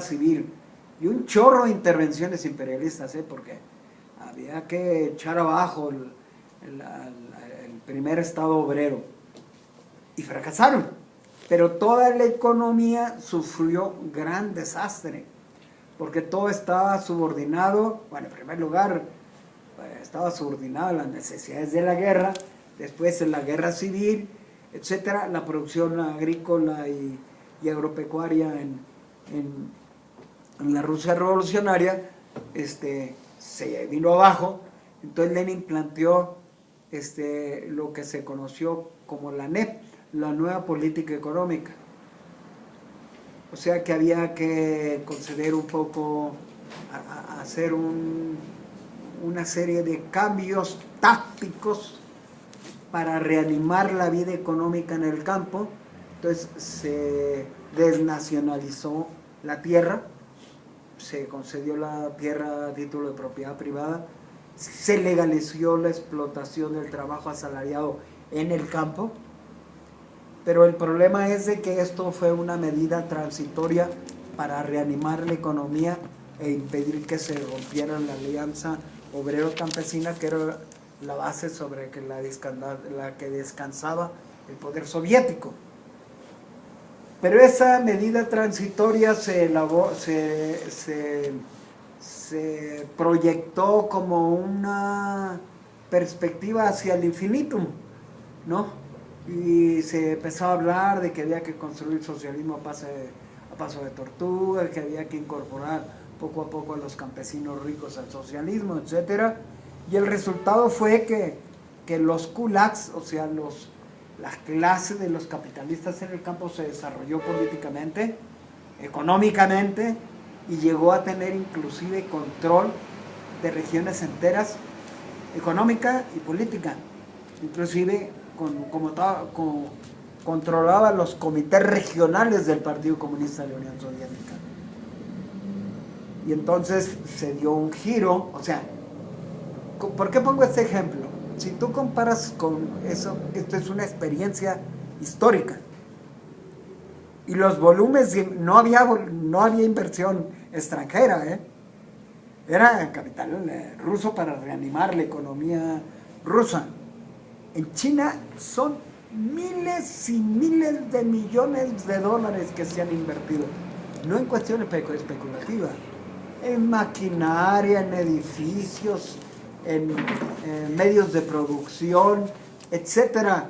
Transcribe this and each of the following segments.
civil y un chorro de intervenciones imperialistas, porque había que echar abajo el primer estado obrero, y fracasaron, pero toda la economía sufrió gran desastre, porque todo estaba subordinado, bueno, en primer lugar, estaba subordinado a las necesidades de la guerra, después en la guerra civil, etcétera, la producción agrícola y agropecuaria en la Rusia revolucionaria se vino abajo. Entonces Lenin planteó lo que se conoció como la NEP, la nueva política económica. O sea que había que conceder un poco, hacer una serie de cambios tácticos para reanimar la vida económica en el campo. Entonces se desnacionalizó la tierra, se concedió la tierra a título de propiedad privada, se legalizó la explotación del trabajo asalariado en el campo, pero el problema es de que esto fue una medida transitoria para reanimar la economía e impedir que se rompiera la alianza obrero-campesina, que era la base sobre la que descansaba el poder soviético. Pero esa medida transitoria se proyectó como una perspectiva hacia el infinitum, ¿no? Y se empezó a hablar de que había que construir socialismo a paso de tortuga, que había que incorporar poco a poco a los campesinos ricos al socialismo, etc. Y el resultado fue que los kulaks, o sea, la clase de los capitalistas en el campo, se desarrolló políticamente, económicamente, y llegó a tener inclusive control de regiones enteras, económica y política. Inclusive controlaba los comités regionales del Partido Comunista de la Unión Soviética. Y entonces se dio un giro. O sea, ¿por qué pongo este ejemplo? Si tú comparas con eso, esto es una experiencia histórica. Y los volúmenes, no había inversión extranjera, era capital ruso para reanimar la economía rusa. En China son miles y miles de millones de dólares que se han invertido, no en cuestiones especulativas, en maquinaria, en edificios, en medios de producción, etcétera.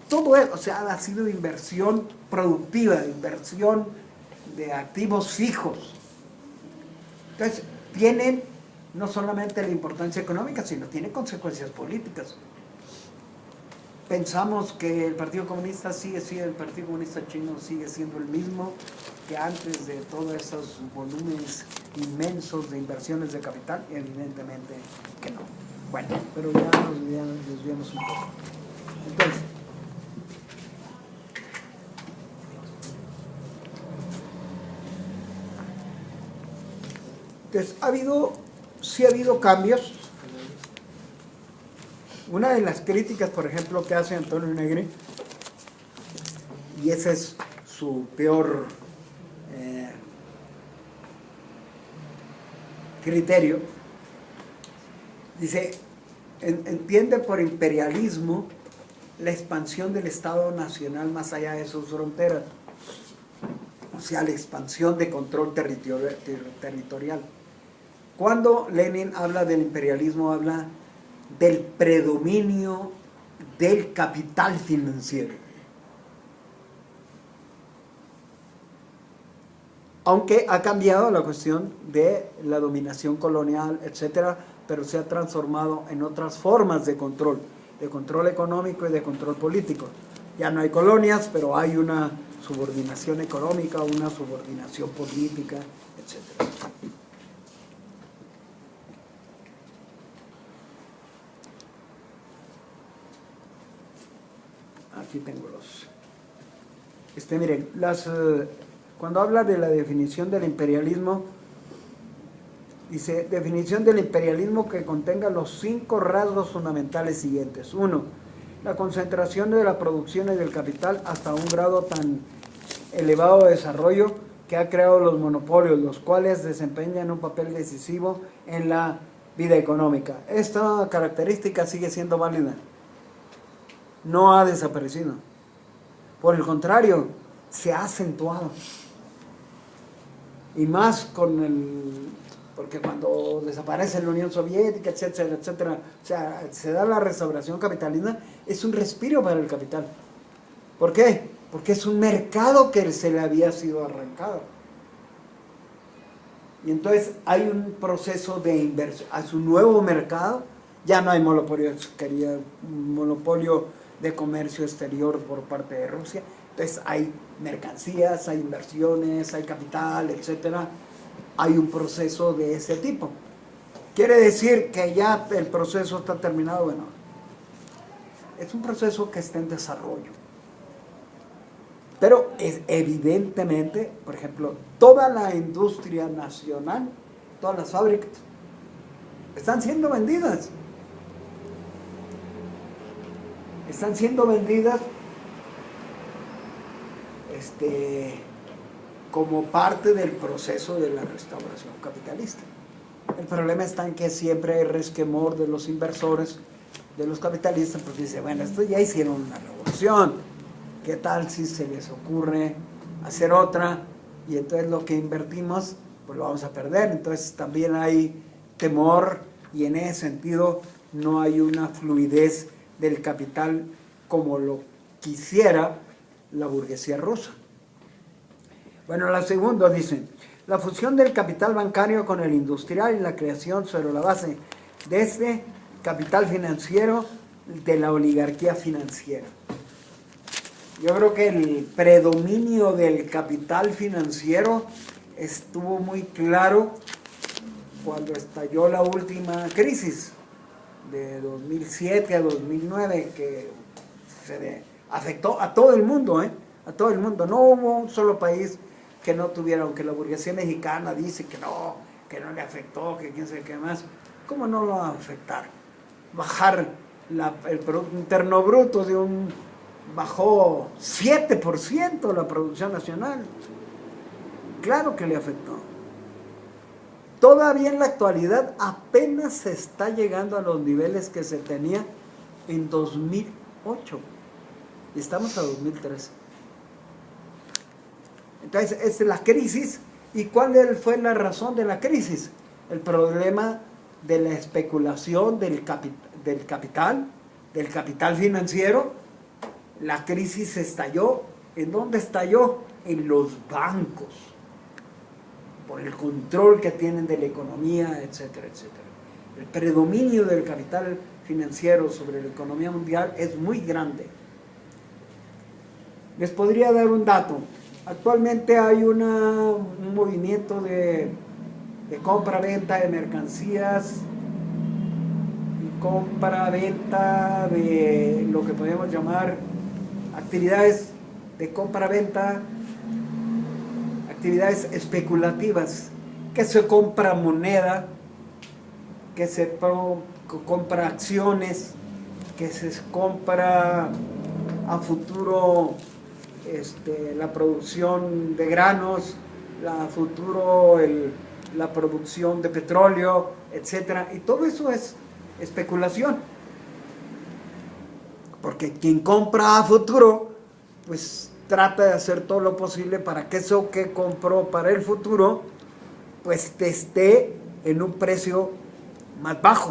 Todo eso, o sea, ha sido inversión productiva, inversión de activos fijos. Entonces, tienen no solamente la importancia económica, sino tiene consecuencias políticas. Pensamos que el Partido Comunista el Partido Comunista Chino sigue siendo el mismo que antes de todos esos volúmenes inmensos de inversiones de capital, y evidentemente que no. Bueno, pero ya nos desviamos un poco. Entonces sí ha habido cambios. Una de las críticas, por ejemplo, que hace Antonio Negri, y ese es su peor criterio, dice, entiende por imperialismo la expansión del Estado Nacional más allá de sus fronteras, o sea, la expansión de control territorial. Cuando Lenin habla del imperialismo, habla del predominio del capital financiero. Aunque ha cambiado la cuestión de la dominación colonial, etcétera, pero se ha transformado en otras formas de control económico y de control político. Ya no hay colonias, pero hay una subordinación económica, una subordinación política, etcétera. Aquí tengo los... miren, cuando habla de la definición del imperialismo, dice, definición del imperialismo que contenga los 5 rasgos fundamentales siguientes. 1. La concentración de la producción y del capital hasta un grado tan elevado de desarrollo que ha creado los monopolios, los cuales desempeñan un papel decisivo en la vida económica. Esta característica sigue siendo válida, no ha desaparecido. Por el contrario, se ha acentuado. Y más porque cuando desaparece la Unión Soviética, etcétera, etcétera, o sea, se da la restauración capitalista, es un respiro para el capital. ¿Por qué? Porque es un mercado que se le había sido arrancado. Y entonces hay un proceso de inversión, a su nuevo mercado, ya no hay monopolio de comercio exterior por parte de Rusia, entonces hay mercancías, hay inversiones, hay capital, etcétera. Hay un proceso de ese tipo. ¿Quiere decir que ya el proceso está terminado? Bueno, es un proceso que está en desarrollo. Pero evidentemente, por ejemplo, toda la industria nacional, todas las fábricas, están siendo vendidas. Están siendo vendidas como parte del proceso de la restauración capitalista. El problema está en que siempre hay resquemor de los inversores, de los capitalistas, porque dicen, bueno, esto ya hicieron una revolución, ¿qué tal si se les ocurre hacer otra? Y entonces lo que invertimos, pues lo vamos a perder. Entonces también hay temor y en ese sentido no hay una fluidez del capital como lo quisiera la burguesía rusa. Bueno, la segunda dice, la fusión del capital bancario con el industrial y la creación sobre la base de este capital financiero de la oligarquía financiera. Yo creo que el predominio del capital financiero estuvo muy claro cuando estalló la última crisis de 2007 a 2009, que afectó a todo el mundo, a todo el mundo. No hubo un solo país que no tuviera, aunque la burguesía mexicana dice que no le afectó, que quién sabe qué más. ¿Cómo no lo va a afectar? Bajar el Producto Interno Bruto bajó 7% la producción nacional. Claro que le afectó. Todavía en la actualidad apenas se está llegando a los niveles que se tenía en 2008. Y estamos a 2013. Entonces, es la crisis. ¿Y cuál fue la razón de la crisis? El problema de la especulación del capital financiero. La crisis estalló. ¿En dónde estalló? En los bancos, por el control que tienen de la economía, etcétera, etcétera. El predominio del capital financiero sobre la economía mundial es muy grande. Les podría dar un dato. Actualmente hay un movimiento de compra-venta de mercancías y compra-venta de lo que podemos llamar actividades de compra-venta, actividades especulativas, que se compra moneda, que se compra acciones, que se compra a futuro la producción de granos, a futuro la producción de petróleo, etcétera, y todo eso es especulación, porque quien compra a futuro, pues trata de hacer todo lo posible para que eso que compró para el futuro, pues esté en un precio más bajo.